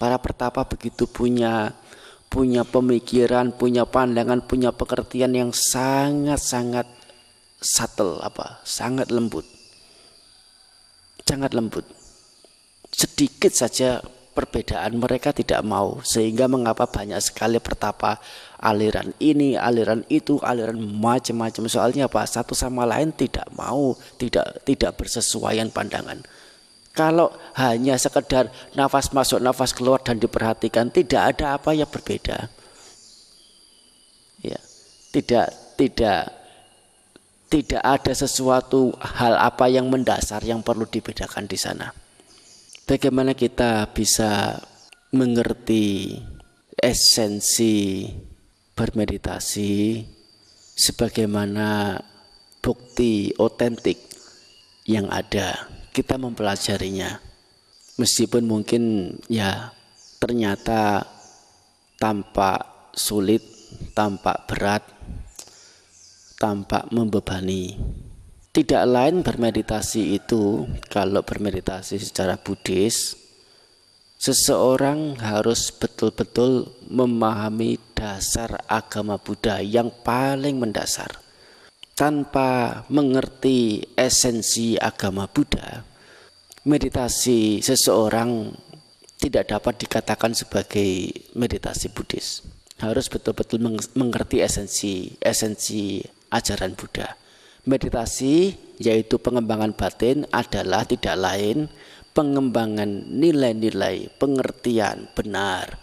Para pertapa begitu punya pemikiran, punya pandangan, punya pengertian yang sangat-sangat subtle, sangat lembut. Sangat lembut. Sedikit saja perbedaan mereka tidak mau, sehingga mengapa banyak sekali pertapa aliran ini, aliran itu, aliran macam-macam. Soalnya satu sama lain tidak mau, tidak bersesuaian pandangan. Kalau hanya sekedar nafas masuk, nafas keluar dan diperhatikan, tidak ada apa yang berbeda. Ya, tidak ada sesuatu hal apa yang mendasar yang perlu dibedakan di sana. Bagaimana kita bisa mengerti esensi bermeditasi sebagaimana bukti otentik yang ada? Kita mempelajarinya, meskipun mungkin ternyata tampak sulit, tampak berat, tampak membebani. Tidak lain bermeditasi itu, kalau bermeditasi secara Buddhis, seseorang harus betul-betul memahami dasar agama Buddha yang paling mendasar. Tanpa mengerti esensi agama Buddha, meditasi seseorang tidak dapat dikatakan sebagai meditasi Buddhis. Harus betul-betul mengerti esensi ajaran Buddha. Meditasi, yaitu pengembangan batin, adalah tidak lain pengembangan nilai-nilai pengertian benar,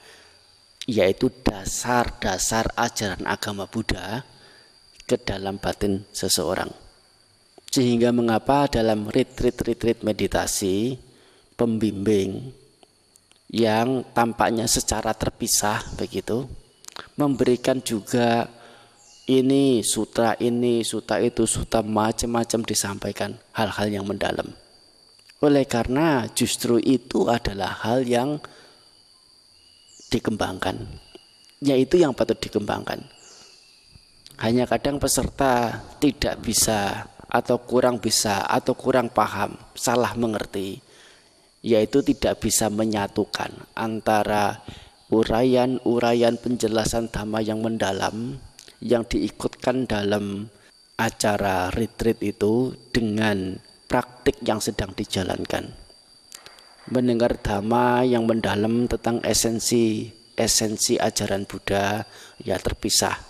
yaitu dasar-dasar ajaran agama Buddha ke dalam batin seseorang. Sehingga mengapa dalam retreat meditasi, pembimbing yang tampaknya secara terpisah begitu, memberikan juga ini sutra itu, sutra macam-macam disampaikan, hal-hal yang mendalam. Oleh karena justru itu adalah hal yang dikembangkan, yaitu yang patut dikembangkan. Hanya kadang peserta tidak bisa atau kurang paham, salah mengerti, yaitu tidak bisa menyatukan antara uraian penjelasan dhamma yang mendalam yang diikutkan dalam acara retreat itu dengan praktik yang sedang dijalankan. Mendengar dhamma yang mendalam tentang esensi ajaran Buddha terpisah.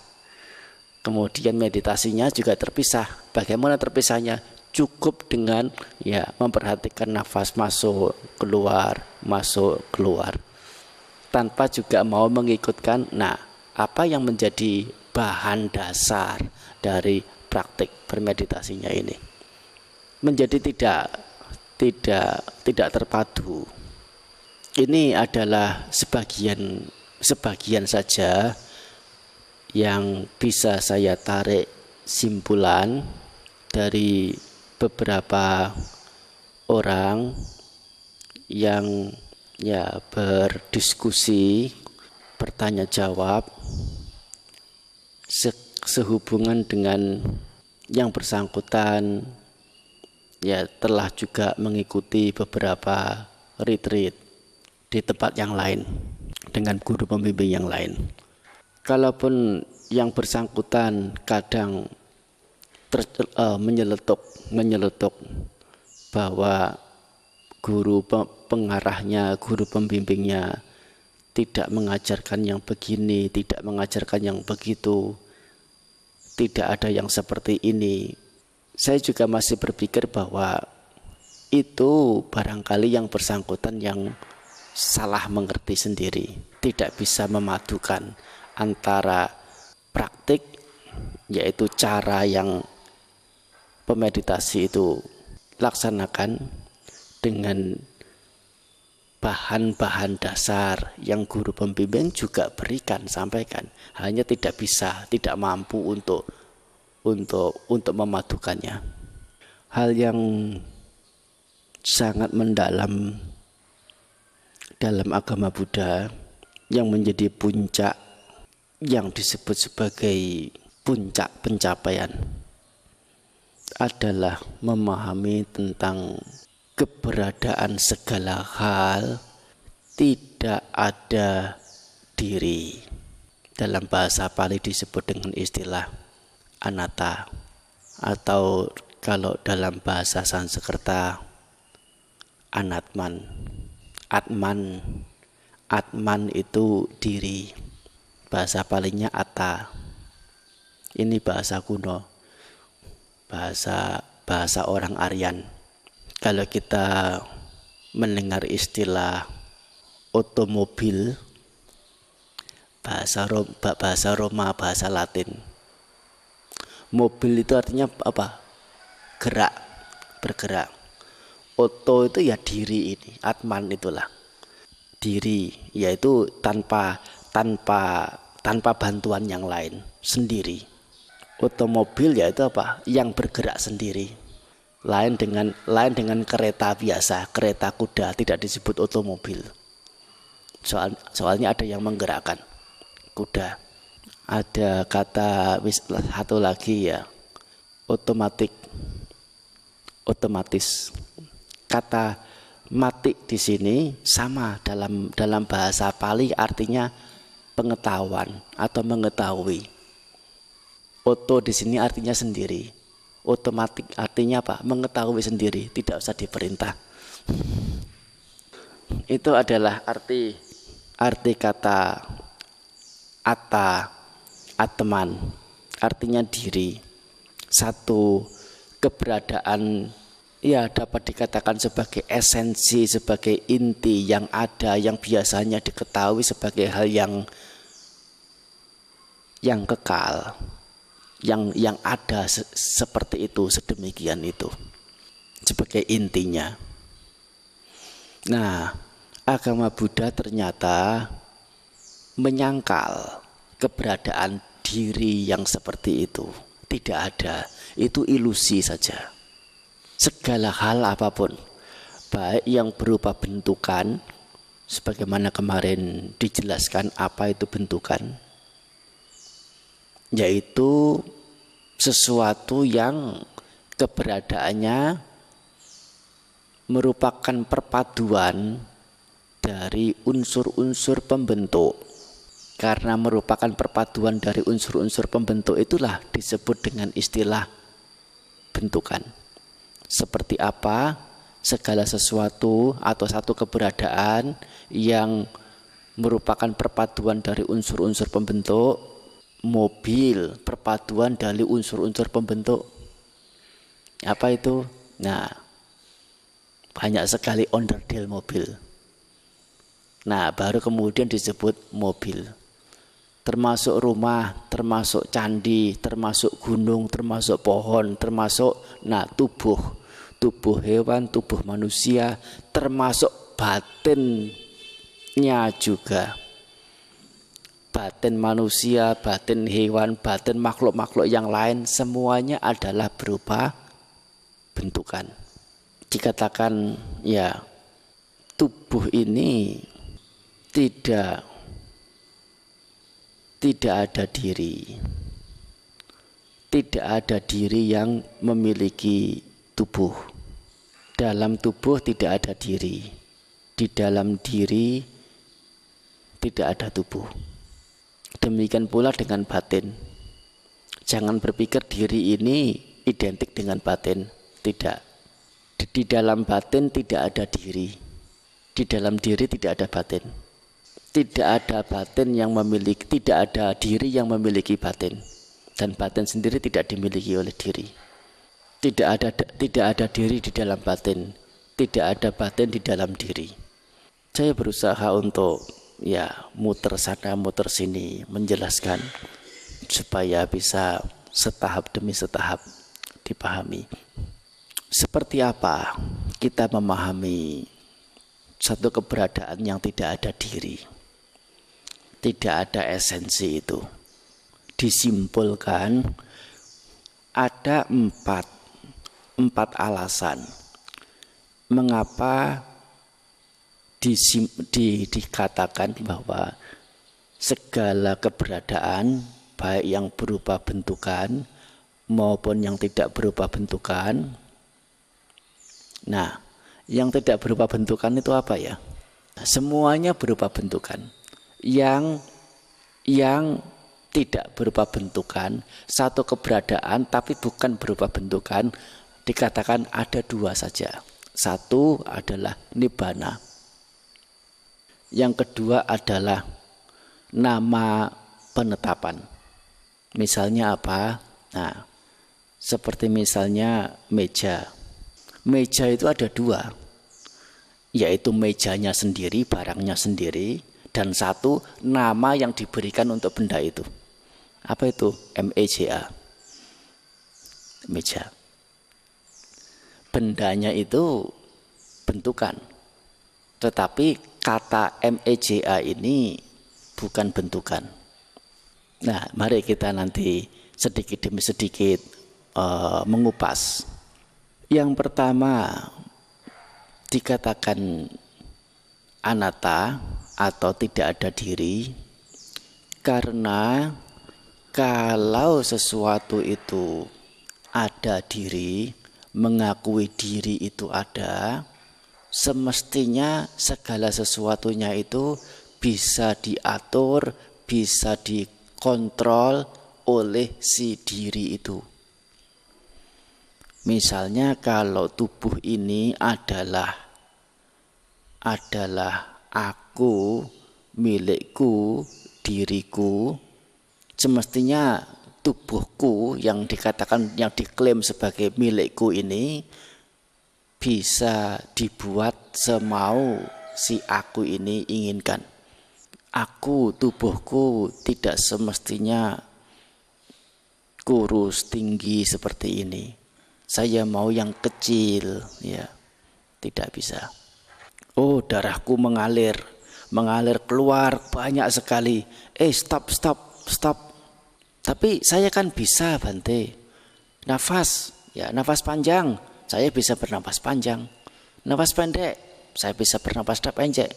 Kemudian meditasinya juga terpisah. Bagaimana terpisahnya? Cukup dengan memperhatikan nafas masuk keluar, tanpa juga mau mengikutkan apa yang menjadi bahan dasar dari praktik bermeditasinya ini. Menjadi tidak terpadu. Ini adalah sebagian saja yang bisa saya tarik simpulan dari beberapa orang yang berdiskusi, bertanya jawab sehubungan dengan yang bersangkutan telah juga mengikuti beberapa retreat di tempat yang lain dengan guru pembimbing yang lain. Kalaupun yang bersangkutan kadang menyeletuk bahwa guru pengarahnya, guru pembimbingnya tidak mengajarkan yang begini, tidak mengajarkan yang begitu, tidak ada yang seperti ini. Saya juga masih berpikir bahwa itu barangkali yang bersangkutan yang salah mengerti sendiri, tidak bisa memadukan antara praktik, yaitu cara yang pemeditasi itu laksanakan, dengan bahan-bahan dasar yang guru pembimbing juga sampaikan, hanya tidak mampu untuk memadukannya. Hal yang sangat mendalam dalam agama Buddha yang menjadi puncak, yang disebut sebagai puncak pencapaian, adalah memahami tentang keberadaan segala hal tidak tidak ada diri. Dalam bahasa Pali disebut dengan istilah anatta, atau kalau dalam bahasa Sanskerta anatman. Atman itu diri, bahasa Palinya atta. Ini bahasa kuno, bahasa orang Aryan. Kalau kita mendengar istilah otomobil, bahasa Roma, bahasa Latin, mobil itu artinya apa? Gerak, bergerak. Oto itu ya diri, ini atman itulah diri, yaitu tanpa bantuan yang lain, sendiri. Otomobil yaitu apa? Yang bergerak sendiri. Lain dengan kereta biasa, kereta kuda tidak disebut otomobil. Soalnya ada yang menggerakkan kuda. Ada kata satu lagi ya, otomatis. Kata mati di sini sama dalam bahasa Pali artinya pengetahuan atau mengetahui. Oto di sini artinya sendiri. Otomatik artinya apa? Mengetahui sendiri, tidak usah diperintah. Itu adalah arti kata atman, artinya diri. Satu keberadaan, ya dapat dikatakan sebagai esensi, sebagai inti yang ada, yang biasanya diketahui sebagai hal yang kekal, yang ada seperti itu, sedemikian itu, sebagai intinya. Nah, agama Buddha ternyata menyangkal keberadaan diri yang seperti itu. Tidak ada, itu ilusi saja. Segala hal apapun, baik yang berupa bentukan, sebagaimana kemarin dijelaskan apa itu bentukan, yaitu sesuatu yang keberadaannya merupakan perpaduan dari unsur-unsur pembentuk. Karena merupakan perpaduan dari unsur-unsur pembentuk, itulah disebut dengan istilah bentukan. Seperti apa? Segala sesuatu atau satu keberadaan yang merupakan perpaduan dari unsur-unsur pembentuk. Mobil perpaduan dari unsur-unsur pembentuk. Apa itu? Nah, banyak sekali onderdil mobil. Nah, baru kemudian disebut mobil. Termasuk rumah, termasuk candi, termasuk gunung, termasuk pohon, termasuk tubuh hewan, tubuh manusia, termasuk batinnya juga. Batin manusia, batin hewan, batin makhluk-makhluk yang lain, semuanya adalah berupa bentukan. Dikatakan ya, tubuh ini tidak ada diri. Tidak ada diri yang memiliki tubuh. Dalam tubuh tidak ada diri. Di dalam diri tidak ada tubuh. Demikian pula dengan batin. Jangan berpikir diri ini identik dengan batin. Tidak. Di dalam batin tidak ada diri. Di dalam diri tidak ada batin. Tidak ada batin yang memiliki, tidak ada diri yang memiliki batin, dan batin sendiri tidak dimiliki oleh diri. Tidak ada diri di dalam batin, tidak ada batin di dalam diri. Saya berusaha untuk muter sana muter sini menjelaskan supaya bisa setahap demi setahap dipahami. Seperti apa kita memahami satu keberadaan yang tidak ada diri, tidak ada esensi itu? Disimpulkan ada empat alasan mengapa dikatakan bahwa segala keberadaan, baik yang berupa bentukan maupun yang tidak berupa bentukan. Nah, yang tidak berupa bentukan itu apa ya? Semuanya berupa bentukan. Yang tidak berupa bentukan, satu keberadaan tapi bukan berupa bentukan, dikatakan ada dua saja. Satu adalah nibbana. Yang kedua adalah nama penetapan. Misalnya apa? Nah, seperti misalnya meja. Meja itu ada dua, yaitu mejanya sendiri, barangnya sendiri, dan satu nama yang diberikan untuk benda itu. Apa itu? MEJA. Meja. Bendanya itu bentukan. Tetapi kata MEJA ini bukan bentukan. Nah, mari kita nanti sedikit demi sedikit mengupas. Yang pertama dikatakan anatta atau tidak ada diri, karena kalau sesuatu itu ada diri, mengakui diri itu ada, semestinya segala sesuatunya itu bisa diatur, bisa dikontrol oleh si diri itu. Misalnya kalau tubuh ini adalah aku, milikku, diriku, semestinya tubuhku yang dikatakan, yang diklaim sebagai milikku ini bisa dibuat semau si aku ini inginkan. Aku, tubuhku tidak semestinya kurus, tinggi seperti ini. Saya mau yang kecil, ya. Tidak bisa. Oh, darahku mengalir keluar banyak sekali. Stop. Tapi saya kan bisa, Bante. Nafas panjang. Saya bisa bernapas panjang. Nafas pendek, saya bisa bernapas pendek.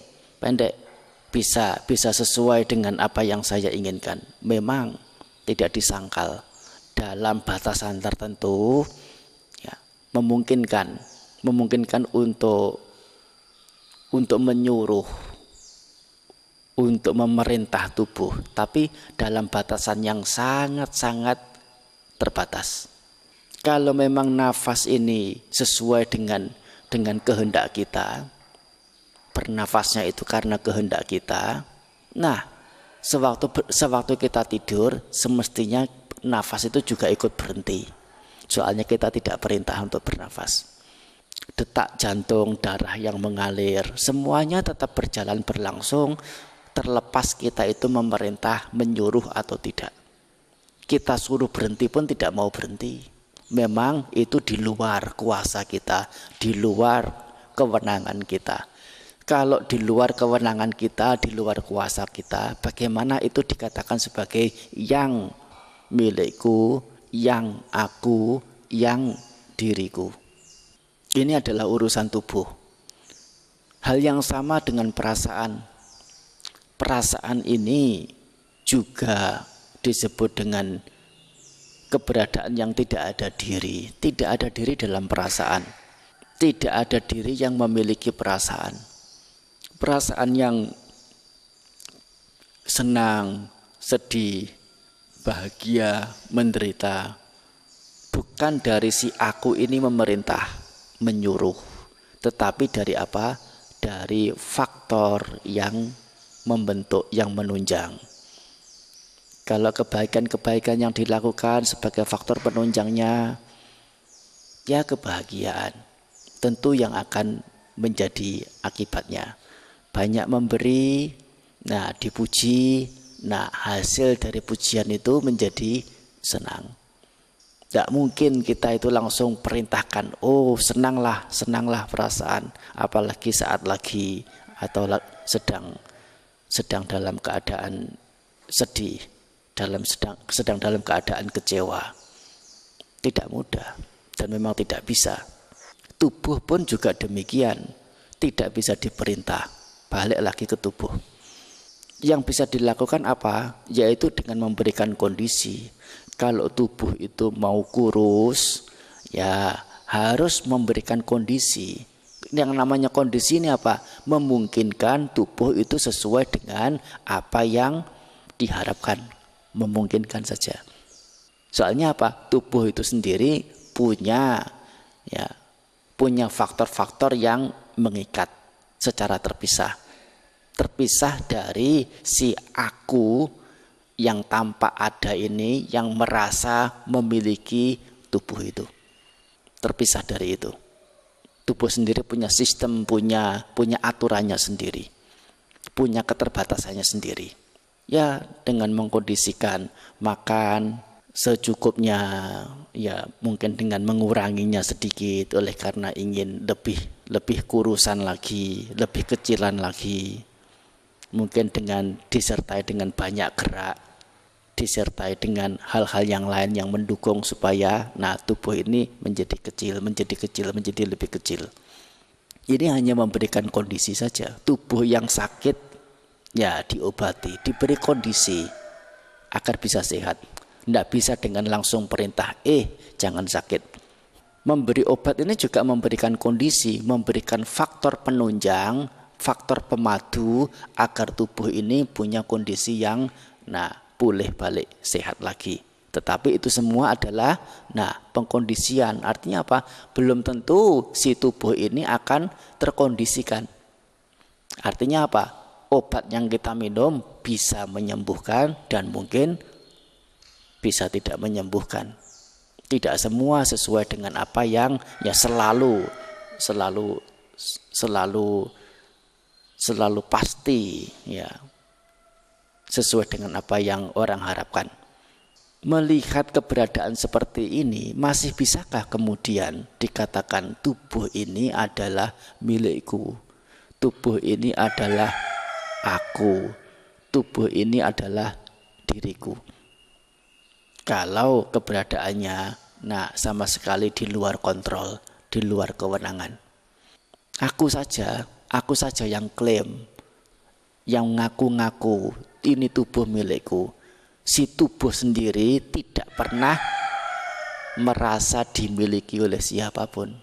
Bisa sesuai dengan apa yang saya inginkan. Memang tidak disangkal. Dalam batasan tertentu, ya, memungkinkan untuk menyuruh, untuk memerintah tubuh, tapi dalam batasan yang sangat-sangat terbatas. Kalau memang nafas ini sesuai dengan kehendak kita, bernafasnya itu karena kehendak kita. Nah, sewaktu kita tidur, semestinya nafas itu juga ikut berhenti. Soalnya kita tidak perintah untuk bernafas. Detak jantung, darah yang mengalir, semuanya tetap berjalan berlangsung, terlepas kita itu memerintah, menyuruh atau tidak. Kita suruh berhenti pun tidak mau berhenti. Memang itu di luar kuasa kita, di luar kewenangan kita. Kalau di luar kewenangan kita, di luar kuasa kita, bagaimana itu dikatakan sebagai yang milikku, yang aku, yang diriku. Ini adalah urusan tubuh. Hal yang sama dengan perasaan. Perasaan ini juga disebut dengan keberadaan yang tidak ada diri. Tidak ada diri dalam perasaan. Tidak ada diri yang memiliki perasaan. Perasaan yang senang, sedih, bahagia, menderita, bukan dari si aku ini memerintah, menyuruh, tetapi dari apa? Dari faktor yang membentuk, yang menunjang. Kalau kebaikan-kebaikan yang dilakukan sebagai faktor penunjangnya, ya kebahagiaan, tentu yang akan menjadi akibatnya. Banyak memberi, nah dipuji, nah hasil dari pujian itu menjadi senang. Tidak mungkin kita itu langsung perintahkan, oh senanglah perasaan, apalagi saat lagi atau sedang dalam keadaan sedih, sedang dalam keadaan kecewa. Tidak mudah dan memang tidak bisa. Tubuh pun juga demikian, tidak bisa diperintah. Balik lagi ke tubuh. Yang bisa dilakukan apa? Yaitu dengan memberikan kondisi. Kalau tubuh itu mau kurus, ya harus memberikan kondisi Yang namanya kondisi ini apa? Memungkinkan tubuh itu sesuai dengan apa yang diharapkan. Memungkinkan saja. Soalnya apa? Tubuh itu sendiri punya faktor-faktor yang mengikat secara terpisah. Terpisah dari si aku yang tampak ada ini, yang merasa memiliki tubuh itu. Terpisah dari itu. Tubuh sendiri punya sistem, punya aturannya sendiri, punya keterbatasannya sendiri. Ya, dengan mengkondisikan makan secukupnya, ya mungkin dengan menguranginya sedikit oleh karena ingin lebih kurusan lagi, lebih kecilan lagi. Mungkin dengan disertai dengan banyak gerak, disertai dengan hal-hal yang lain yang mendukung supaya tubuh ini menjadi lebih kecil. Ini hanya memberikan kondisi saja. Tubuh yang sakit ya diobati, diberi kondisi agar bisa sehat. Tidak bisa dengan langsung perintah jangan sakit. Memberi obat ini juga memberikan kondisi, memberikan faktor penunjang, faktor pemadu agar tubuh ini punya kondisi yang pulih balik, sehat lagi. Tetapi itu semua adalah pengkondisian. Artinya apa? Belum tentu si tubuh ini akan terkondisikan. Artinya apa? Obat yang kita minum bisa menyembuhkan dan mungkin bisa tidak menyembuhkan. Tidak semua sesuai dengan apa yang selalu pasti sesuai dengan apa yang orang harapkan. Melihat keberadaan seperti ini, masih bisakah kemudian dikatakan tubuh ini adalah milikku, tubuh ini adalah aku, tubuh ini adalah diriku? Kalau keberadaannya sama sekali di luar kontrol, di luar kewenangan. Aku saja yang klaim, yang ngaku-ngaku ini tubuh milikku. Si tubuh sendiri tidak pernah merasa dimiliki oleh siapapun.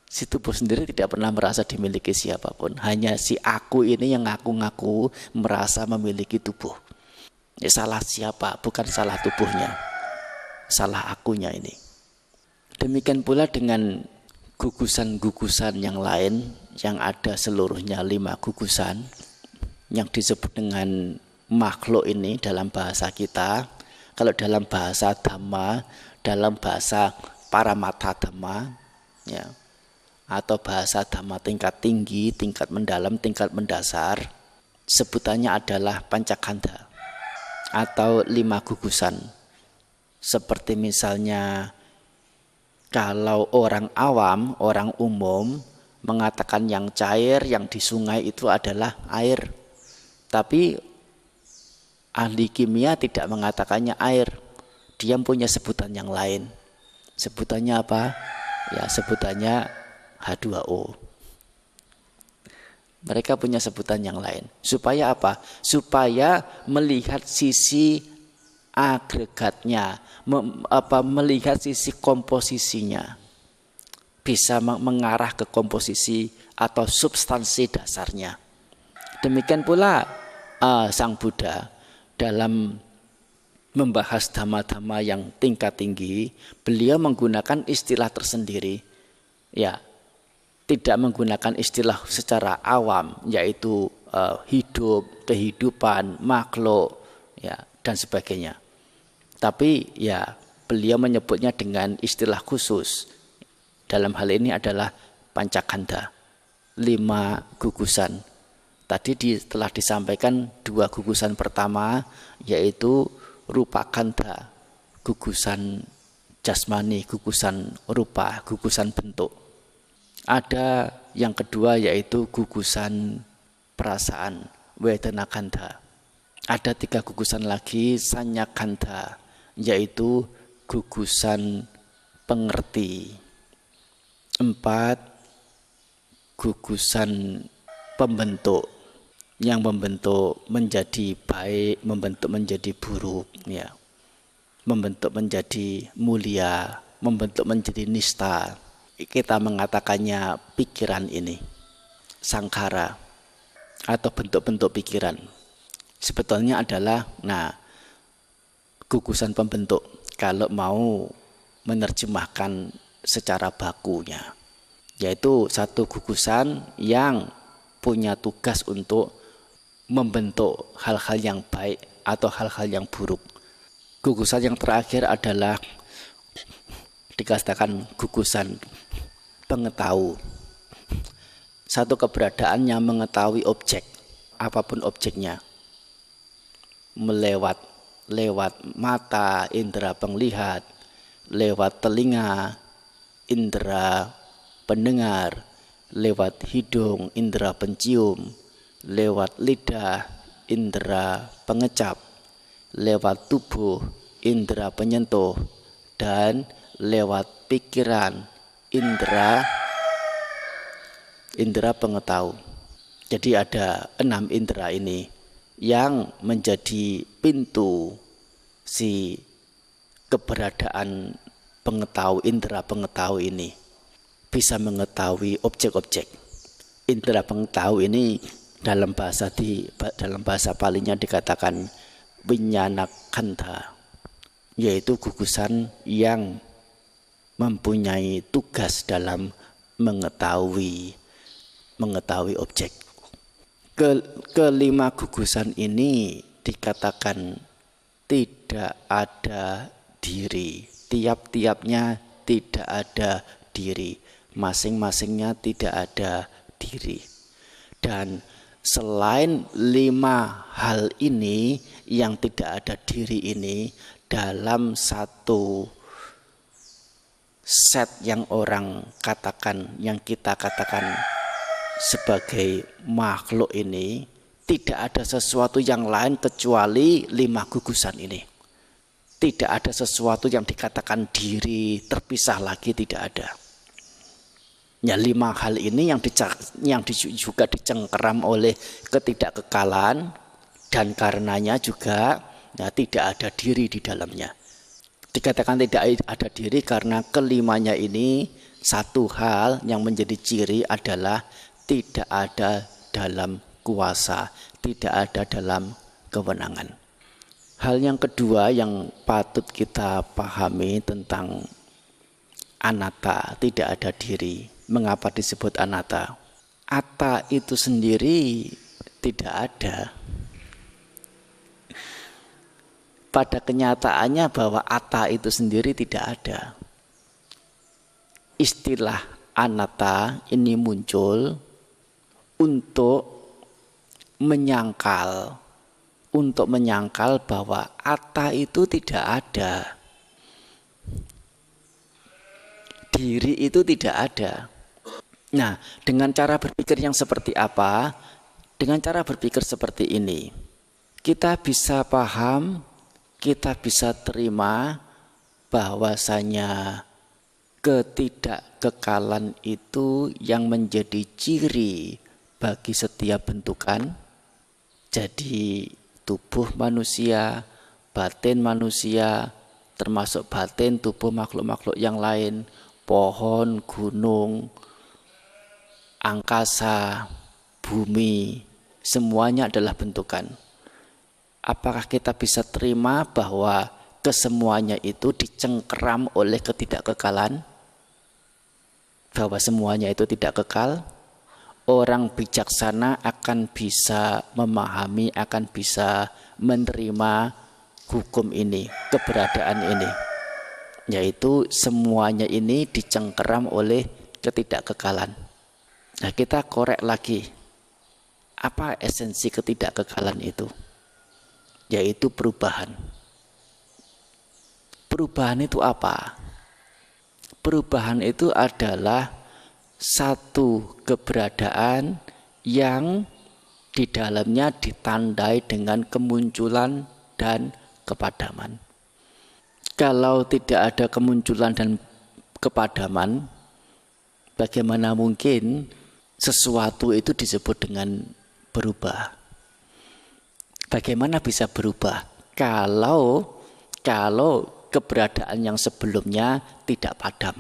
Si tubuh sendiri tidak pernah merasa dimiliki siapapun. Hanya si aku ini yang ngaku-ngaku merasa memiliki tubuh. Salah siapa? Bukan salah tubuhnya, salah akunya ini. Demikian pula dengan gugusan-gugusan yang lain, yang ada seluruhnya 5 gugusan yang disebut dengan makhluk ini dalam bahasa kita. Kalau dalam bahasa Dhamma, dalam bahasa Paramatha Dhamma, atau bahasa Dhamma tingkat tinggi, tingkat mendalam, tingkat mendasar, sebutannya adalah Pancakhandha atau 5 gugusan. Seperti misalnya kalau orang awam, orang umum mengatakan yang cair, yang di sungai itu adalah air. Tapi ahli kimia tidak mengatakannya air. Dia punya sebutan yang lain. Sebutannya apa? Ya, sebutannya H2O. Mereka punya sebutan yang lain. Supaya apa? Supaya melihat sisi agregatnya, melihat sisi komposisinya. Bisa mengarah ke komposisi atau substansi dasarnya. Demikian pula Sang Buddha dalam membahas dhamma-dhamma yang tingkat tinggi, beliau menggunakan istilah tersendiri. Tidak menggunakan istilah secara awam, yaitu hidup, kehidupan, makhluk, dan sebagainya. Tapi beliau menyebutnya dengan istilah khusus. Dalam hal ini adalah Pancakhandha, 5 gugusan. Tadi telah disampaikan 2 gugusan pertama, yaitu Rupa Khandha, gugusan jasmani, gugusan rupa, gugusan bentuk. Ada yang kedua yaitu gugusan perasaan, Vedana Khandha. Ada 3 gugusan lagi, Sanya Khandha, yaitu gugusan pengerti. 4 gugusan pembentuk, yang membentuk menjadi baik, membentuk menjadi buruk, membentuk menjadi mulia, membentuk menjadi nista. kita mengatakannya pikiran ini, sangkara atau bentuk-bentuk pikiran. Sebetulnya adalah gugusan pembentuk kalau mau menerjemahkan secara bakunya, yaitu satu gugusan yang punya tugas untuk membentuk hal-hal yang baik atau hal-hal yang buruk. Gugusan yang terakhir adalah dikatakan gugusan pengetahu. Satu keberadaan yang mengetahui objek, apapun objeknya, lewat mata, indera penglihat, lewat telinga, indera pendengar, lewat hidung, indera pencium, lewat lidah, indera pengecap, lewat tubuh, indera penyentuh, dan lewat pikiran, indera pengetahu. Jadi ada 6 indera ini yang menjadi pintu si keberadaan indera pengetahu ini, bisa mengetahui objek-objek. Indera pengetahu ini dalam bahasa Palinya dikatakan winyana khandha, yaitu gugusan yang mempunyai tugas dalam mengetahui objek. Kelima gugusan ini dikatakan tidak ada diri, tiap-tiapnya tidak ada diri, masing-masingnya tidak ada diri. Dan selain 5 hal ini yang tidak ada diri ini, dalam satu set yang kita katakan sebagai makhluk ini, tidak ada sesuatu yang lain kecuali 5 gugusan ini. Tidak ada sesuatu yang dikatakan diri terpisah lagi, tidak ada. Ya, 5 hal ini yang juga dicengkeram oleh ketidakkekalan, dan karenanya juga tidak ada diri di dalamnya. Dikatakan tidak ada diri karena kelimanya ini, satu hal yang menjadi ciri adalah tidak ada dalam kuasa, tidak ada dalam kewenangan. Hal yang kedua yang patut kita pahami tentang anatta, tidak ada diri. Mengapa disebut anatta? Atta itu sendiri tidak ada. Pada kenyataannya bahwa atta itu sendiri tidak ada. Istilah anatta ini muncul untuk menyangkal bahwa atta itu tidak ada. Diri itu tidak ada. Nah, dengan cara berpikir yang seperti apa? Dengan cara berpikir seperti ini, kita bisa paham, kita bisa terima bahwasanya ketidakkekalan itu yang menjadi ciri bagi setiap bentukan. Jadi tubuh manusia, batin manusia, termasuk batin tubuh makhluk-makhluk yang lain, pohon, gunung, angkasa, bumi, semuanya adalah bentukan. Apakah kita bisa terima bahwa kesemuanya itu dicengkeram oleh ketidakkekalan? Bahwa semuanya itu tidak kekal? Orang bijaksana akan bisa memahami, akan bisa menerima hukum ini, keberadaan ini, yaitu semuanya ini dicengkeram oleh ketidakkekalan. Nah, kita korek lagi, apa esensi ketidakkekalan itu? Yaitu perubahan. Perubahan itu apa? Perubahan itu adalah satu keberadaan yang di dalamnya ditandai dengan kemunculan dan kepadaman. Kalau tidak ada kemunculan dan kepadaman, bagaimana mungkin sesuatu itu disebut dengan berubah? Bagaimana bisa berubah kalau keberadaan yang sebelumnya tidak padam?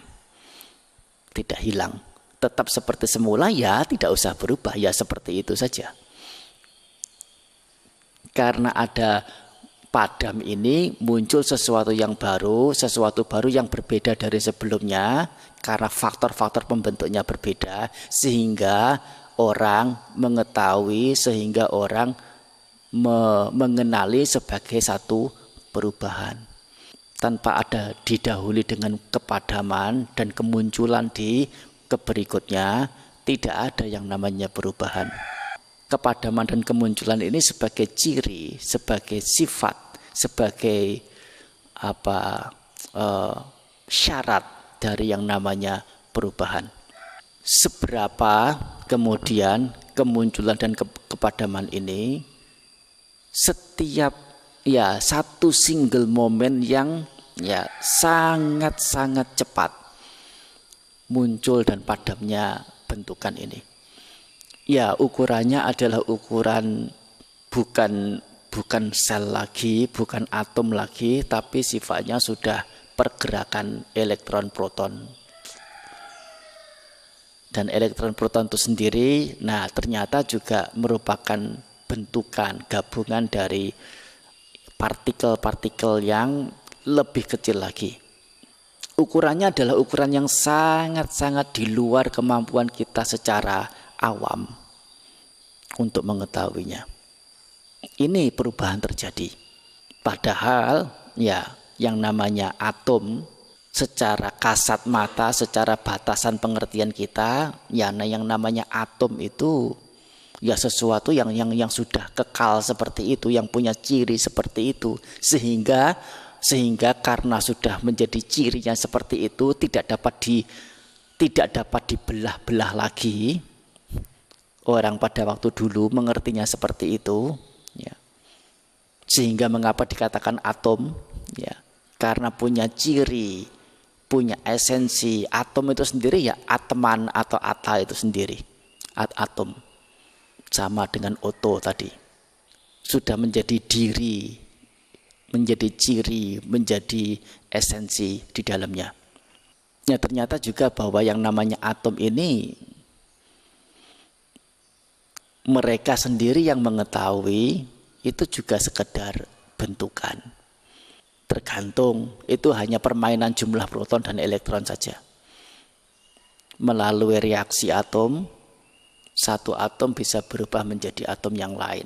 tidak hilang, tetap seperti semula, ya tidak usah berubah, ya seperti itu saja. Karena ada padam ini muncul sesuatu yang baru yang berbeda dari sebelumnya, karena faktor-faktor pembentuknya berbeda, sehingga orang mengetahui, sehingga orang mengenali sebagai satu perubahan. Tanpa ada didahului dengan kepadaman dan kemunculan di berikutnya, tidak ada yang namanya perubahan. Kepadaman dan kemunculan ini sebagai ciri, sebagai sifat, sebagai syarat dari yang namanya perubahan. Seberapa kemudian kemunculan dan kepadaman ini, setiap satu single moment yang sangat-sangat cepat muncul dan padamnya bentukan ini. Ya, ukurannya adalah ukuran bukan sel lagi, bukan atom lagi, tapi sifatnya sudah pergerakan elektron proton. Dan elektron proton itu sendiri, ternyata juga merupakan bentukan gabungan dari partikel-partikel yang lebih kecil lagi. Ukurannya adalah ukuran yang sangat-sangat di luar kemampuan kita secara awam untuk mengetahuinya. Ini perubahan terjadi. Padahal yang namanya atom secara kasat mata, secara batasan pengertian kita, yang namanya atom itu sesuatu yang sudah kekal seperti itu, yang punya ciri seperti itu, sehingga karena sudah menjadi cirinya seperti itu, tidak dapat dibelah-belah lagi. Orang pada waktu dulu mengertinya seperti itu, sehingga mengapa dikatakan atom, karena punya ciri, punya esensi. Atom itu sendiri atman atau ata itu sendiri, atom sama dengan oto tadi, sudah menjadi diri, menjadi ciri, menjadi esensi di dalamnya. Ternyata juga bahwa yang namanya atom ini, mereka sendiri yang mengetahui itu juga sekedar bentukan. Tergantung, itu hanya permainan jumlah proton dan elektron saja. Melalui reaksi atom, satu atom bisa berubah menjadi atom yang lain.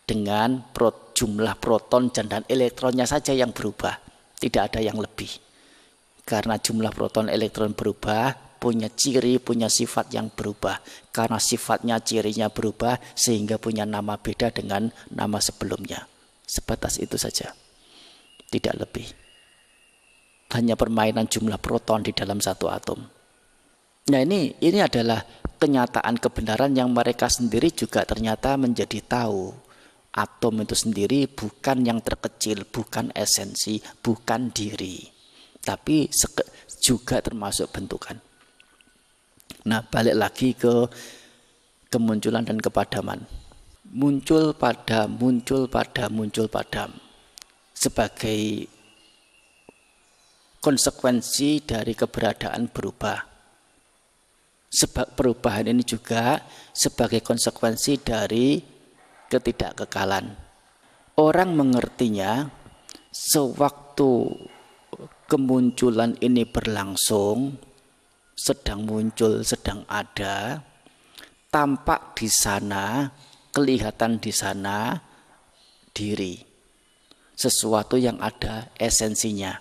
Dengan jumlah proton dan elektronnya saja yang berubah, tidak ada yang lebih. Karena jumlah proton elektron berubah, punya ciri, punya sifat yang berubah. Karena sifatnya, cirinya berubah, sehingga punya nama beda dengan nama sebelumnya. Sebatas itu saja, tidak lebih. Hanya permainan jumlah proton di dalam satu atom. Ini adalah kenyataan kebenaran yang mereka sendiri juga ternyata menjadi tahu. Atom itu sendiri bukan yang terkecil, bukan esensi, bukan diri, tapi juga termasuk bentukan. Balik lagi ke kemunculan dan kepadaman. Muncul padam sebagai konsekuensi dari keberadaan berubah. Sebab perubahan ini juga sebagai konsekuensi dari ketidakkekalan. Orang mengertinya sewaktu kemunculan ini berlangsung, sedang muncul, sedang ada, tampak di sana, kelihatan di sana diri. Sesuatu yang ada esensinya.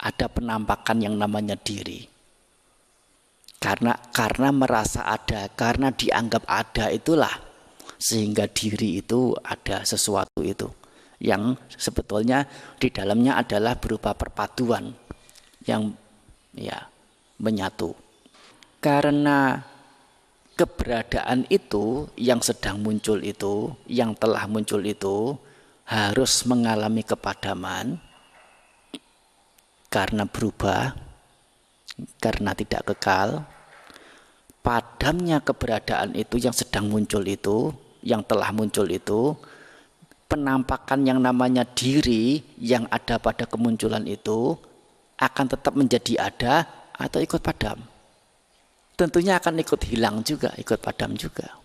Ada penampakan yang namanya diri. Karena merasa ada, karena dianggap ada, itulah sehingga diri itu ada sesuatu itu yang sebetulnya di dalamnya adalah berupa perpaduan yang menyatu. Karena keberadaan itu yang sedang muncul itu, yang telah muncul itu harus mengalami kepadaman karena berubah, karena tidak kekal. Padamnya keberadaan itu yang sedang muncul itu, yang telah muncul itu, penampakan yang namanya diri yang ada pada kemunculan itu akan tetap menjadi ada atau ikut padam. tentunya akan ikut hilang juga, ikut padam juga.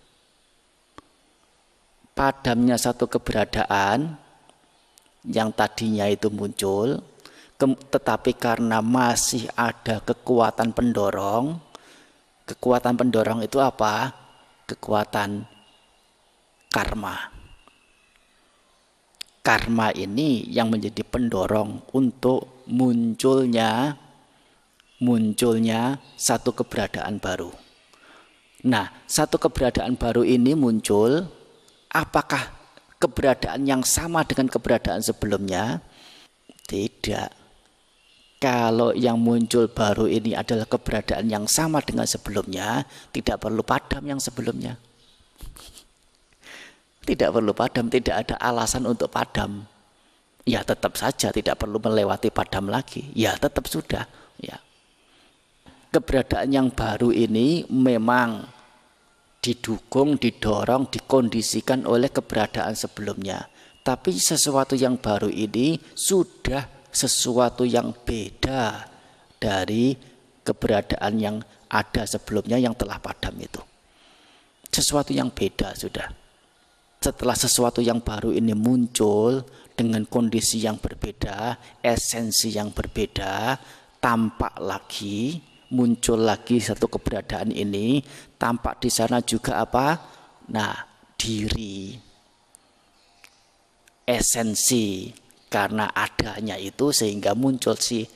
Padamnya satu keberadaan yang tadinya itu muncul, tetapi karena masih ada kekuatan pendorong itu apa? Kekuatan karma. Karma ini yang menjadi pendorong untuk munculnya satu keberadaan baru. Nah, satu keberadaan baru ini muncul, apakah keberadaan yang sama dengan keberadaan sebelumnya? Tidak. Kalau yang muncul baru ini adalah keberadaan yang sama dengan sebelumnya, tidak perlu padam yang sebelumnya. Tidak perlu padam, tidak ada alasan untuk padam. Ya tetap saja tidak perlu melewati padam lagi. Ya tetap sudah. Ya. Keberadaan yang baru ini memang didukung, didorong, dikondisikan oleh keberadaan sebelumnya. Tapi sesuatu yang baru ini sudah sesuatu yang beda dari keberadaan yang ada sebelumnya yang telah padam itu. Sesuatu yang beda sudah. Setelah sesuatu yang baru ini muncul dengan kondisi yang berbeda, esensi yang berbeda, tampak lagi, muncul lagi satu keberadaan ini, tampak di sana juga apa? Nah, diri, esensi, karena adanya itu sehingga muncul si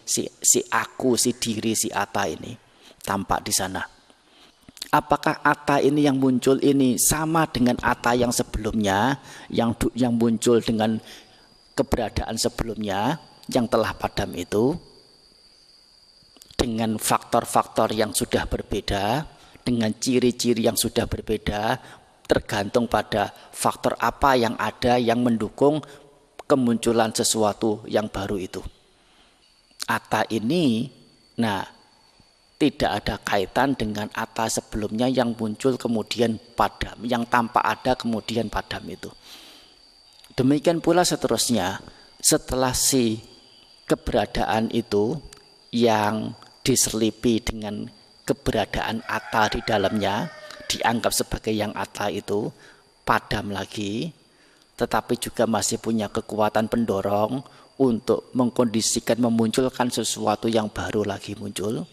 aku, si diri, si ata ini tampak di sana. Apakah ata ini yang muncul ini sama dengan ata yang sebelumnya, yang muncul dengan keberadaan sebelumnya yang telah padam itu, dengan faktor-faktor yang sudah berbeda, dengan ciri-ciri yang sudah berbeda, tergantung pada faktor apa yang ada yang mendukung kemunculan sesuatu yang baru itu. Ata ini, nah, tidak ada kaitan dengan ata sebelumnya yang muncul kemudian padam, yang tanpa ada kemudian padam itu. Demikian pula seterusnya, setelah si keberadaan itu yang diselipi dengan keberadaan ata di dalamnya, dianggap sebagai yang ata itu, padam lagi, tetapi juga masih punya kekuatan pendorong untuk mengkondisikan, memunculkan sesuatu yang baru lagi muncul.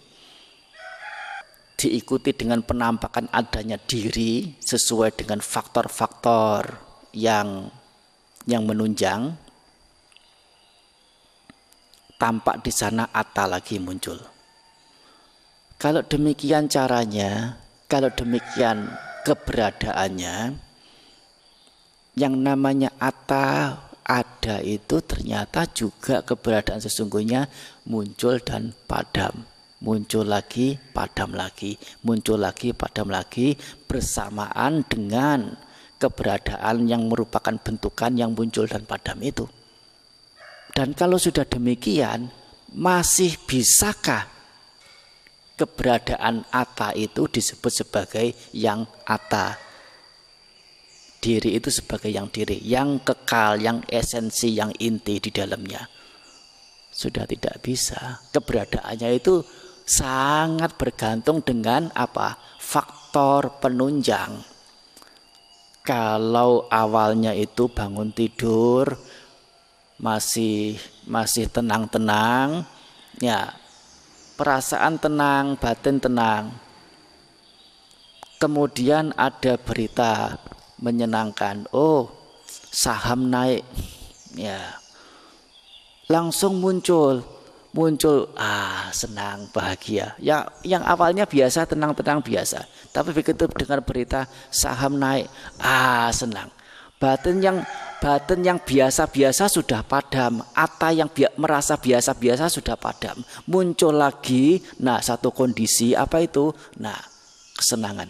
Diikuti dengan penampakan adanya diri sesuai dengan faktor-faktor yang menunjang, tampak di sana ata lagi muncul. Kalau demikian caranya, kalau demikian keberadaannya, yang namanya ata ada itu ternyata juga keberadaan sesungguhnya muncul dan padam. Muncul lagi, padam lagi, muncul lagi, padam lagi, bersamaan dengan keberadaan yang merupakan bentukan yang muncul dan padam itu. Dan kalau sudah demikian, masih bisakah keberadaan ata itu disebut sebagai yang ata? Diri itu sebagai yang diri, yang kekal, yang esensi, yang inti di dalamnya. Sudah tidak bisa. Keberadaannya itu sangat bergantung dengan apa? Faktor penunjang. Kalau awalnya itu bangun tidur masih tenang-tenang, ya perasaan tenang, batin tenang. Kemudian ada berita menyenangkan, oh saham naik, ya langsung muncul senang, bahagia. Ya, yang awalnya biasa, tenang-tenang biasa, tapi begitu dengar berita saham naik, senang. Batin yang biasa-biasa sudah padam, ata yang merasa biasa-biasa sudah padam. Muncul lagi, nah satu kondisi apa itu? Nah, kesenangan.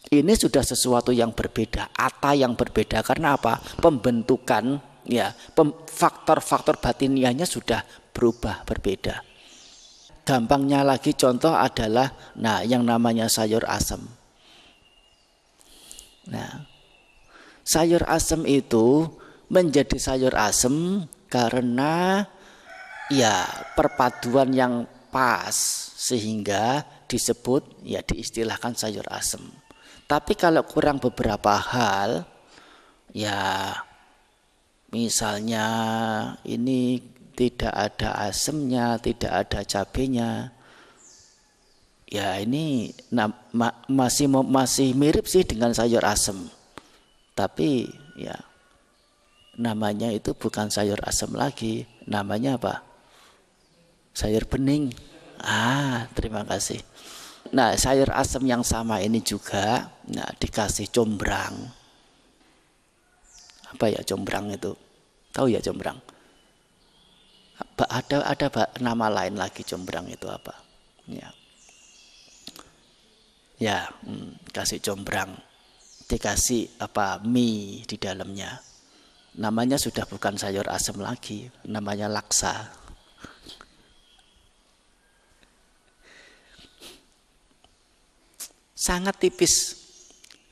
Ini sudah sesuatu yang berbeda, ata yang berbeda. Karena apa? Pembentukan, ya, faktor-faktor batiniahnya sudah berubah, berbeda. Gampangnya lagi contoh adalah, nah yang namanya sayur asem. Nah, sayur asem itu menjadi sayur asem karena ya perpaduan yang pas sehingga disebut ya diistilahkan sayur asem. Tapi kalau kurang beberapa hal ya misalnya ini tidak ada asemnya, tidak ada cabenya, ya ini masih mirip sih dengan sayur asem. Tapi ya namanya itu bukan sayur asem lagi, namanya apa? Sayur bening. Terima kasih. Nah, sayur asem yang sama ini juga dikasih combrang. Apa ya combrang itu? Tahu ya combrang? Ada nama lain lagi combrang itu apa? Ya, kasih combrang. Dikasih mie di dalamnya. Namanya sudah bukan sayur asem lagi, namanya laksa. Sangat tipis,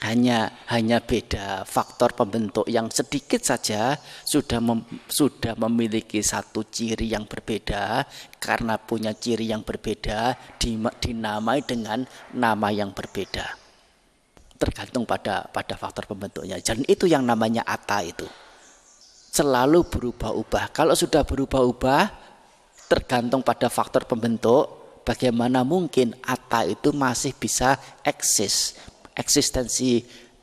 hanya beda faktor pembentuk yang sedikit saja sudah memiliki satu ciri yang berbeda. Karena punya ciri yang berbeda dinamai dengan nama yang berbeda, tergantung pada faktor pembentuknya. Dan itu yang namanya ata itu selalu berubah-ubah. Kalau sudah berubah-ubah tergantung pada faktor pembentuk, bagaimana mungkin ata itu masih bisa eksis?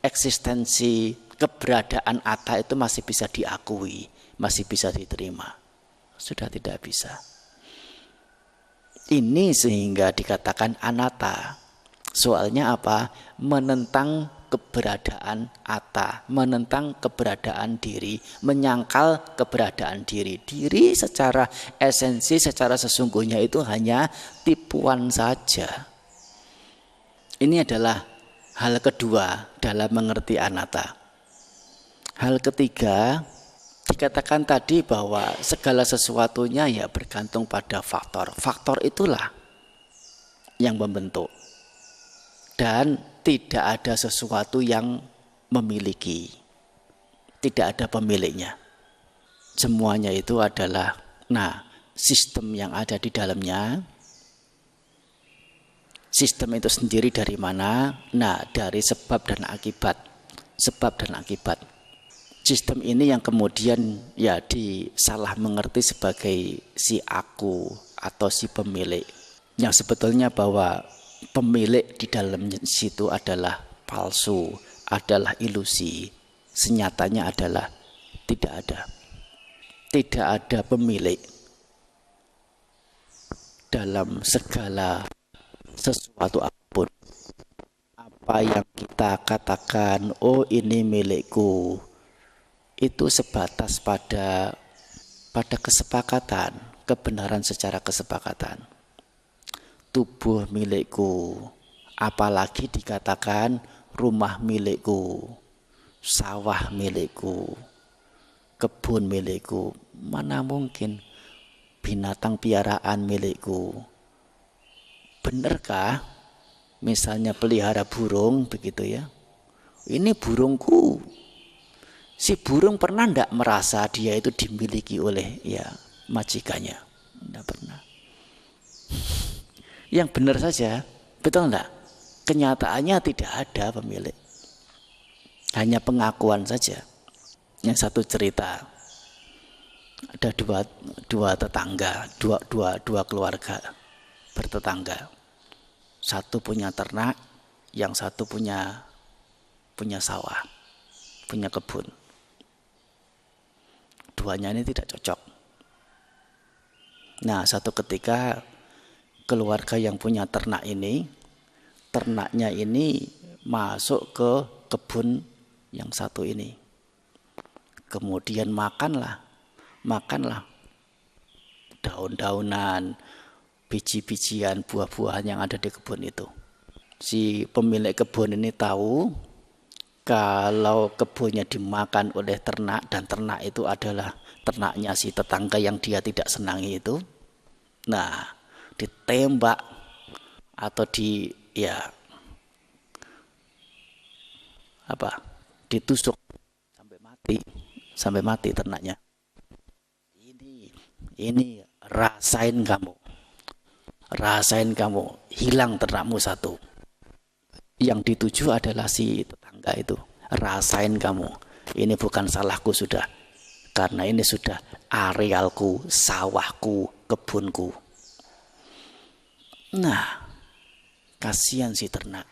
Eksistensi keberadaan ata itu masih bisa diakui, masih bisa diterima. Sudah tidak bisa. Ini sehingga dikatakan anatta. Soalnya apa? Menentang keberadaan ata, menentang keberadaan diri, menyangkal keberadaan diri. Diri secara esensi, secara sesungguhnya itu hanya tipuan saja. Ini adalah hal kedua dalam mengerti anatta. Hal ketiga, dikatakan tadi bahwa segala sesuatunya ya bergantung pada faktor. Faktor itulah yang membentuk. Dan tidak ada sesuatu yang memiliki. Tidak ada pemiliknya. Semuanya itu adalah sistem yang ada di dalamnya. Sistem itu sendiri dari mana? Dari sebab dan akibat. Sebab dan akibat. Sistem ini yang kemudian ya disalah mengerti sebagai si aku atau si pemilik. Yang sebetulnya bahwa pemilik di dalam situ adalah palsu, adalah ilusi. Senyatanya adalah tidak ada. Tidak ada pemilik dalam segala sesuatu apapun. Apa yang kita katakan, oh ini milikku, itu sebatas pada kesepakatan, kebenaran secara kesepakatan. Tubuh milikku, apalagi dikatakan rumah milikku, sawah milikku, kebun milikku, mana mungkin binatang piaraan milikku. Benarkah misalnya pelihara burung begitu ya, ini burungku. Si burung pernah enggak merasa dia itu dimiliki oleh ya majikannya? Enggak pernah. Yang benar saja, betul enggak? Kenyataannya tidak ada pemilik. Hanya pengakuan saja. Yang satu cerita, ada dua tetangga, dua keluarga bertetangga. Satu punya ternak, yang satu punya sawah, punya kebun. Duanya ini tidak cocok. Satu ketika keluarga yang punya ternak ini, ternaknya ini masuk ke kebun yang satu ini. Kemudian makanlah daun-daunan, biji-bijian, buah-buahan yang ada di kebun itu. Si pemilik kebun ini tahu kalau kebunnya dimakan oleh ternak, dan ternak itu adalah ternaknya si tetangga yang dia tidak senangi itu. Ditembak atau ditusuk sampai mati ternaknya. Ini rasain kamu. rasain kamu, hilang ternakmu satu. Yang dituju adalah si tetangga itu. Rasain kamu, ini bukan salahku sudah. Karena ini sudah arealku, sawahku, kebunku. Nah, kasihan si ternak.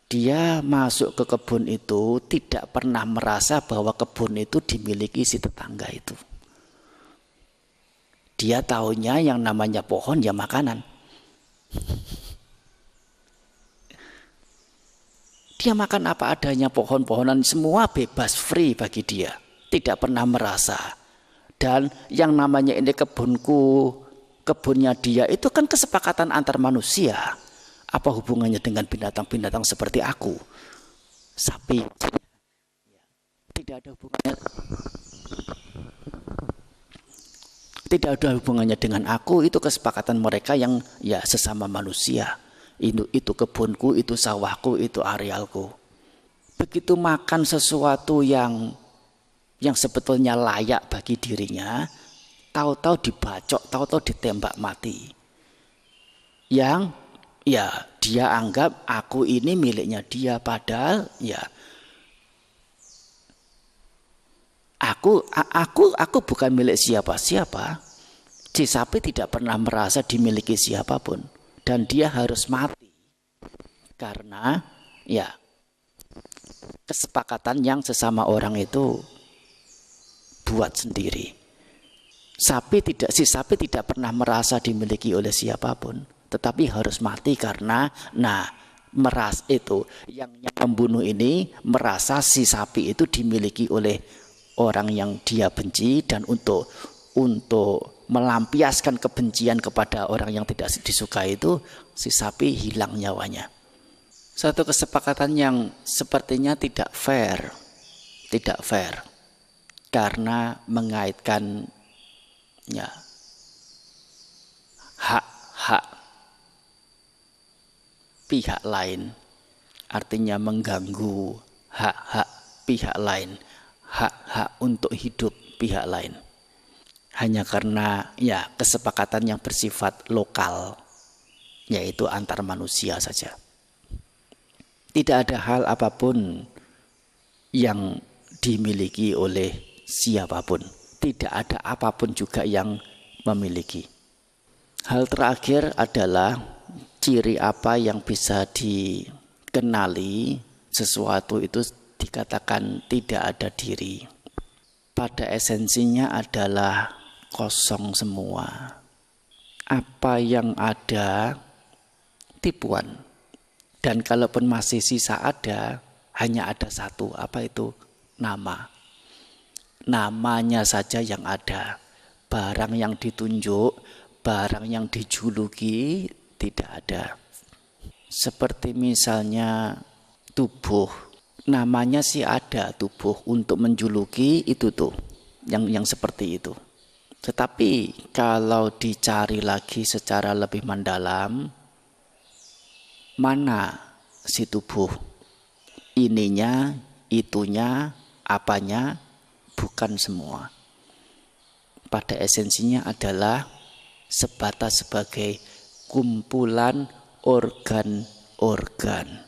Dia masuk ke kebun itu tidak pernah merasa bahwa kebun itu dimiliki si tetangga itu. Dia taunya yang namanya pohon ya makanan. Dia makan apa adanya, pohon-pohonan semua bebas, free bagi dia. Tidak pernah merasa. Dan yang namanya ini kebunku, kebunnya dia itu kan kesepakatan antar manusia. Apa hubungannya dengan binatang-binatang seperti aku? Sapi. Tidak ada hubungannya. Tidak ada hubungannya dengan aku, itu kesepakatan mereka yang ya sesama manusia. Itu kebunku, itu sawahku, itu arealku. Begitu makan sesuatu yang sebetulnya layak bagi dirinya, tahu-tahu dibacok, tahu-tahu ditembak mati. Yang ya dia anggap aku ini miliknya dia, padahal ya aku bukan milik siapa-siapa. Si sapi tidak pernah merasa dimiliki siapapun dan dia harus mati karena ya kesepakatan yang sesama orang itu buat sendiri. Si sapi tidak pernah merasa dimiliki oleh siapapun, tetapi harus mati karena meras itu yang membunuh ini merasa si sapi itu dimiliki oleh orang yang dia benci, dan untuk melampiaskan kebencian kepada orang yang tidak disukai itu si sapi hilang nyawanya. Satu kesepakatan yang sepertinya tidak fair karena mengaitkan ya hak pihak lain, artinya mengganggu hak-hak pihak lain, hak-hak untuk hidup pihak lain, hanya karena ya kesepakatan yang bersifat lokal, yaitu antar manusia saja. Tidak ada hal apapun yang dimiliki oleh siapapun, tidak ada apapun juga yang memiliki. Hal terakhir adalah ciri apa yang bisa dikenali sesuatu itu dikatakan tidak ada diri. Pada esensinya adalah kosong semua. Apa yang ada tipuan. Dan kalaupun masih sisa ada, hanya ada satu. Apa itu? Nama. Namanya saja yang ada. Barang yang ditunjuk, barang yang dijuluki tidak ada. Seperti misalnya tubuh. Namanya sih ada tubuh, untuk menjuluki itu tuh. Yang seperti itu. Tetapi kalau dicari lagi secara lebih mendalam, mana si tubuh? Ininya, itunya, apanya? Bukan semua. Pada esensinya adalah sebatas sebagai kumpulan organ-organ.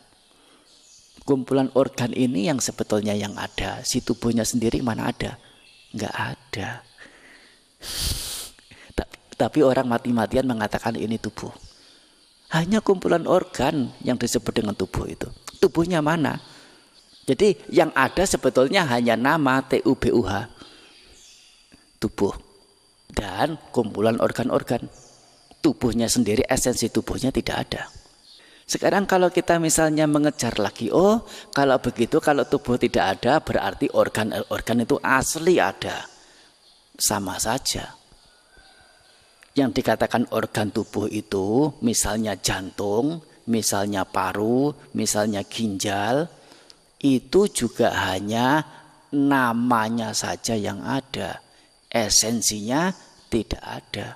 Kumpulan organ ini yang sebetulnya yang ada. Si tubuhnya sendiri mana ada? Enggak ada. Tapi orang mati-matian mengatakan ini tubuh. Hanya kumpulan organ yang disebut dengan tubuh itu. Tubuhnya mana? Jadi yang ada sebetulnya hanya nama, TUBUH. Tubuh. Dan kumpulan organ-organ. Tubuhnya sendiri, esensi tubuhnya tidak ada. Sekarang kalau kita misalnya mengejar lagi, oh kalau begitu, kalau tubuh tidak ada berarti organ-organ itu asli ada. Sama saja. Yang dikatakan organ tubuh itu misalnya jantung, misalnya paru, misalnya ginjal, itu juga hanya namanya saja yang ada. Esensinya tidak ada.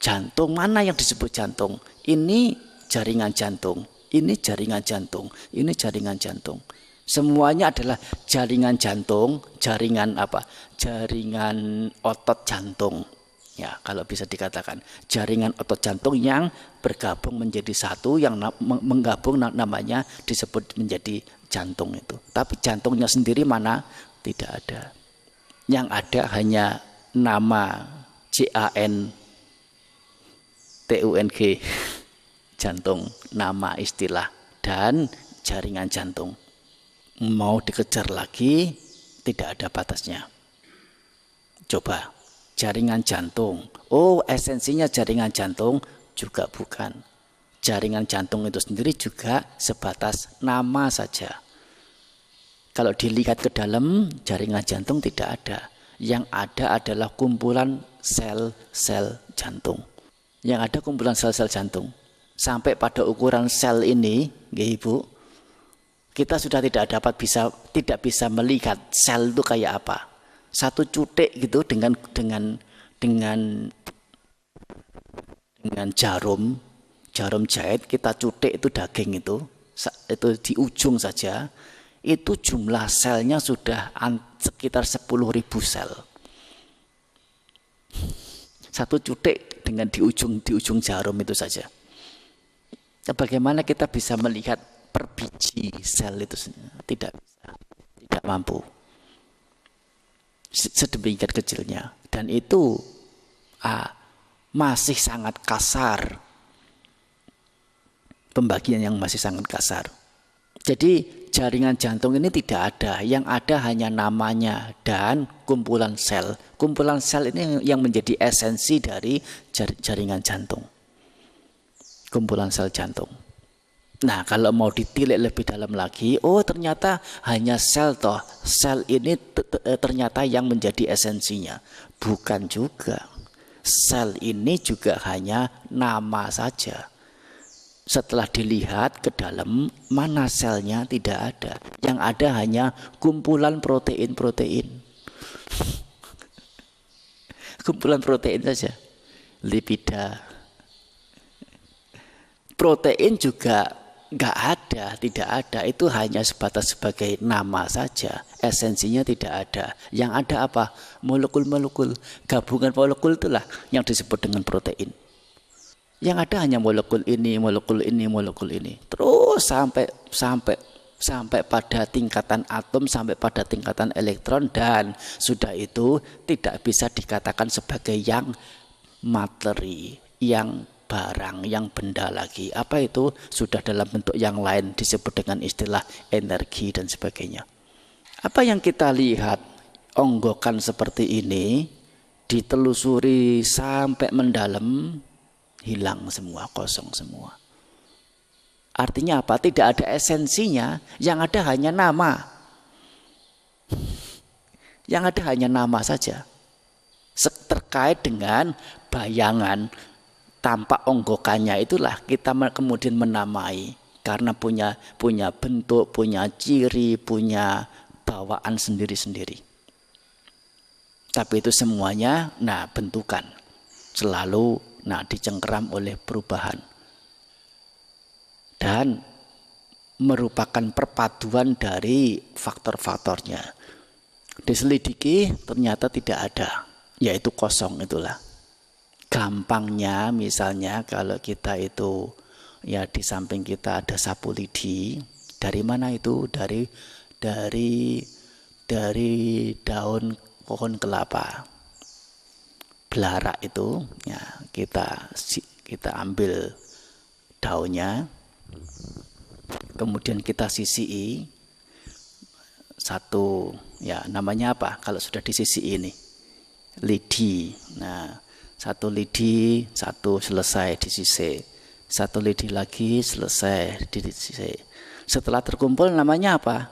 Jantung, mana yang disebut jantung? Ini jaringan jantung, ini jaringan jantung, ini jaringan jantung. Semuanya adalah jaringan jantung, jaringan apa? Jaringan otot jantung. Ya, kalau bisa dikatakan jaringan otot jantung yang bergabung menjadi satu, yang menggabung namanya disebut menjadi jantung itu. Tapi jantungnya sendiri mana? Tidak ada. Yang ada hanya nama JANTUNG, jantung, nama istilah, dan jaringan jantung. Mau dikejar lagi tidak ada batasnya. Coba jaringan jantung. Oh, esensinya jaringan jantung juga bukan. Jaringan jantung itu sendiri juga sebatas nama saja. Kalau dilihat ke dalam, jaringan jantung tidak ada. Yang ada adalah kumpulan sel-sel jantung. Yang ada kumpulan sel-sel jantung. Sampai pada ukuran sel ini, Ibu, kita sudah tidak bisa melihat sel itu kayak apa. Satu cutik gitu dengan jarum jahit kita cutik itu daging itu di ujung saja itu jumlah selnya sudah sekitar 10.000 sel. Satu cutik dengan di ujung jarum itu saja. Bagaimana kita bisa melihat per biji sel itu? Tidak bisa, tidak mampu. Sedemikian kecilnya, dan itu masih sangat kasar, pembagian yang masih sangat kasar. Jadi jaringan jantung ini tidak ada, yang ada hanya namanya dan kumpulan sel. Kumpulan sel ini yang menjadi esensi dari jaringan jantung, kumpulan sel jantung. Nah, kalau mau ditilik lebih dalam lagi, oh ternyata hanya sel toh. Sel ini ternyata yang menjadi esensinya. Bukan juga. Sel ini juga hanya nama saja. Setelah dilihat ke dalam, mana selnya tidak ada. Yang ada hanya kumpulan protein-protein. Kumpulan protein saja. Lipida. Protein juga nggak ada, tidak ada. Itu hanya sebatas sebagai nama saja. Esensinya tidak ada. Yang ada apa? Molekul-molekul. Gabungan molekul itulah yang disebut dengan protein. Yang ada hanya molekul ini, molekul ini, molekul ini. Terus sampai pada tingkatan atom, sampai pada tingkatan elektron, dan sudah itu tidak bisa dikatakan sebagai yang materi, yang barang, yang benda lagi. Apa itu? Sudah dalam bentuk yang lain, disebut dengan istilah energi dan sebagainya. Apa yang kita lihat onggokan seperti ini ditelusuri sampai mendalam, hilang semua, kosong semua. Artinya apa? Tidak ada esensinya, yang ada hanya nama. Yang ada hanya nama saja. Terkait dengan bayangan tampak onggokannya itulah kita kemudian menamai, karena punya bentuk, punya ciri, punya bawaan sendiri-sendiri. Tapi itu semuanya bentukan selalu dicengkeram oleh perubahan dan merupakan perpaduan dari faktor-faktornya. Diselidiki ternyata tidak ada, yaitu kosong itulah. Gampangnya misalnya kalau kita itu ya di samping kita ada sapu lidi, dari mana itu? Dari daun pohon kelapa. Belarak itu ya kita ambil daunnya, kemudian kita sisii satu, ya namanya apa kalau sudah disisii ini? Lidi. Nah, satu lidi, satu selesai disisih. Satu lidi lagi selesai disisih. Setelah terkumpul namanya apa?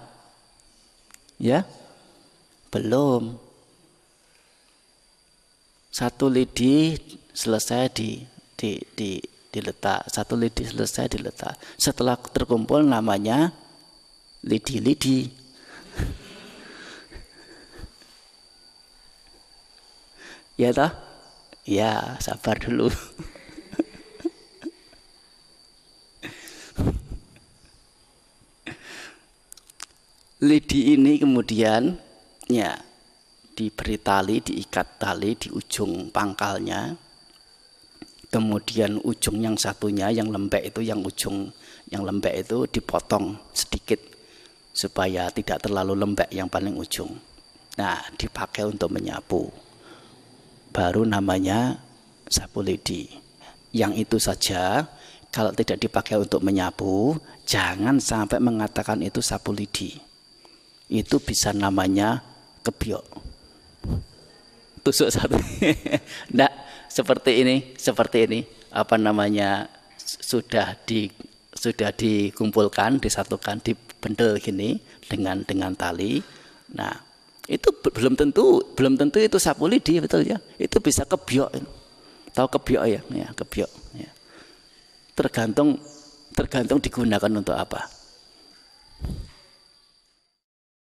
Ya? Belum. Satu lidi selesai diletak. Satu lidi selesai diletak. Setelah terkumpul namanya lidi-lidi. Ya toh? Ya, sabar dulu. Lidi ini kemudian ya diberi tali, diikat tali di ujung pangkalnya. Kemudian ujung yang satunya yang lembek itu, yang ujung yang lembek itu dipotong sedikit supaya tidak terlalu lembek yang paling ujung. Nah, dipakai untuk menyapu. Baru namanya sapu lidi. Yang itu saja, kalau tidak dipakai untuk menyapu, jangan sampai mengatakan itu sapu lidi. Itu bisa namanya kebiok. Tusuk satu. Nggak, seperti ini, apa namanya, sudah dikumpulkan, disatukan, dibendel gini dengan tali. Nah, itu belum tentu itu sapu lidi, betul ya. Itu bisa kebiok. Tahu kebiok ya? Ya, kebiok ya. Tergantung digunakan untuk apa.